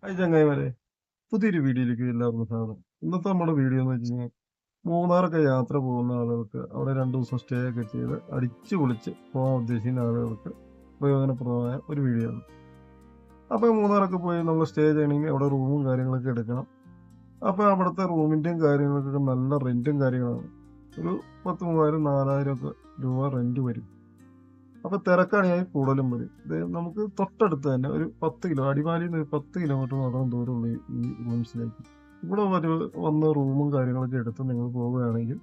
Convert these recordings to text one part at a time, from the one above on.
Hi ചങ്ങായിമാരെ, പുതിയൊരു വീഡിയോയിലേക്ക് എല്ലാവർക്കും സ്വാഗതം. ഇന്നത്തെ നമ്മുടെ വീഡിയോ എന്ന് വെച്ച് കഴിഞ്ഞാൽ മൂന്നാറൊക്കെ യാത്ര പോകുന്ന ആളുകൾക്ക് അവിടെ 2 ദിവസം സ്റ്റേ ഒക്കെ ചെയ്ത് അടിച്ചു പൊളിച്ച് പോകാൻ ഉദ്ദേശിക്കുന്ന ആളുകൾക്ക് പ്രയോജനപ്രദമായ ഒരു വീഡിയോ ആണ്. അപ്പോൾ മൂന്നാറൊക്കെ പോയി നമ്മൾ സ്റ്റേ ചെയ്യണമെങ്കിൽ അവിടെ റൂമും കാര്യങ്ങളൊക്കെ എടുക്കണം. അപ്പോൾ അവിടുത്തെ റൂമിൻ്റെയും കാര്യങ്ങൾക്കൊക്കെ നല്ല റെൻറ്റും കാര്യങ്ങളാണ്. ഒരു 10,000-4,000 ഒക്കെ രൂപ റെൻറ്റ് വരും. അപ്പോൾ തിരക്കാണെങ്കിൽ കൂടുതലും വരും. ഇത് നമുക്ക് തൊട്ടടുത്ത് തന്നെ ഒരു 10 കിലോ അടിമാലിയിൽ നിന്ന് 10 കിലോമീറ്റർ മാത്രം ദൂരമുള്ള ഈ റൂംസിലേക്ക് ഇവിടെ വന്ന് റൂമും കാര്യങ്ങളൊക്കെ എടുത്ത് നിങ്ങൾ പോവുകയാണെങ്കിൽ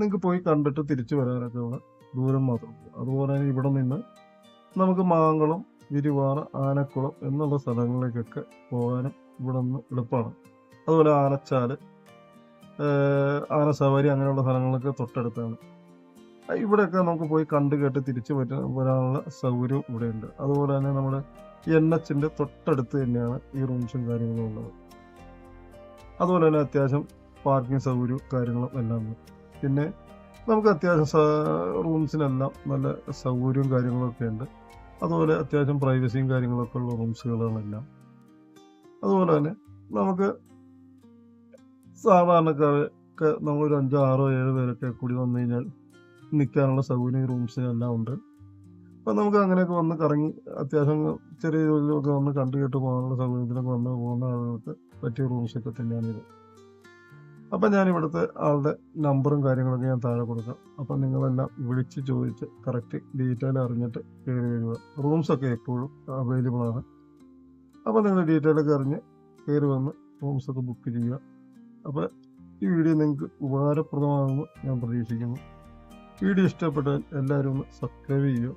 നിങ്ങൾക്ക് പോയി കണ്ടിട്ട് തിരിച്ചു വരാനൊക്കെ ഉള്ള ദൂരം മാത്രം. അതുപോലെ തന്നെ ഇവിടെ നിന്ന് നമുക്ക് മാങ്കളം, വിരിവാറ, ആനക്കുളം എന്നുള്ള സ്ഥലങ്ങളിലേക്കൊക്കെ പോകാനും ഇവിടെ നിന്ന് എളുപ്പമാണ്. അതുപോലെ ആനച്ചാല്, ആന സവാരി അങ്ങനെയുള്ള സ്ഥലങ്ങളൊക്കെ തൊട്ടടുത്താണ്. ഇവിടെയൊക്കെ നമുക്ക് പോയി കണ്ടു കേട്ട് തിരിച്ചു വരാനുള്ള സൗകര്യം ഇവിടെയുണ്ട്. അതുപോലെ തന്നെ നമ്മുടെ NH-ന്റെ തൊട്ടടുത്ത് തന്നെയാണ് ഈ റൂംസും കാര്യങ്ങളും ഉള്ളത്. അതുപോലെ തന്നെ അത്യാവശ്യം പാർക്കിംഗ് സൗകര്യവും കാര്യങ്ങളും എല്ലാം ഉണ്ട്. പിന്നെ നമുക്ക് അത്യാവശ്യം റൂംസിനെല്ലാം നല്ല സൗകര്യവും കാര്യങ്ങളൊക്കെ ഉണ്ട്. അതുപോലെ അത്യാവശ്യം പ്രൈവസിയും കാര്യങ്ങളൊക്കെ ഉള്ള റൂംസുകളെല്ലാം. അതുപോലെ തന്നെ നമുക്ക് സാധാരണക്കാരൊക്കെ നമ്മളൊരു 5, 6, 7 പേരൊക്കെ കൂടി വന്നു കഴിഞ്ഞാൽ നിൽക്കാനുള്ള സൗകര്യം റൂംസിനെല്ലാം ഉണ്ട്. അപ്പം നമുക്ക് അങ്ങനെയൊക്കെ വന്ന് കറങ്ങി അത്യാവശ്യം ചെറിയ ജോലികളൊക്കെ വന്ന് കണ്ടു കേട്ട് പോകാനുള്ള സൗകര്യത്തിനൊക്കെ വന്ന് പോകുന്ന ആളുകൾക്ക് പറ്റിയ റൂംസൊക്കെ തന്നെയാണിത്. അപ്പം ഞാൻ ഇവിടുത്തെ ആളുടെ നമ്പറും കാര്യങ്ങളൊക്കെ ഞാൻ താഴെ കൊടുക്കാം. അപ്പം നിങ്ങളെല്ലാം വിളിച്ച് ചോദിച്ച് കറക്റ്റ് ഡീറ്റെയിൽ അറിഞ്ഞിട്ട് കയറി വരിക. റൂംസൊക്കെ എപ്പോഴും അവൈലബിൾ ആണ്. അപ്പം നിങ്ങൾ ഡീറ്റെയിലൊക്കെ അറിഞ്ഞ് കയറി വന്ന് റൂംസൊക്കെ ബുക്ക് ചെയ്യുക. അപ്പോൾ ഈ വീഡിയോ നിങ്ങൾക്ക് ഉപകാരപ്രദമാകുമെന്ന് ഞാൻ പ്രതീക്ഷിക്കുന്നു. വീഡിയോ ഇഷ്ടപ്പെട്ടാൽ എല്ലാവരും ഒന്ന് സബ്സ്ക്രൈബ് ചെയ്യുക.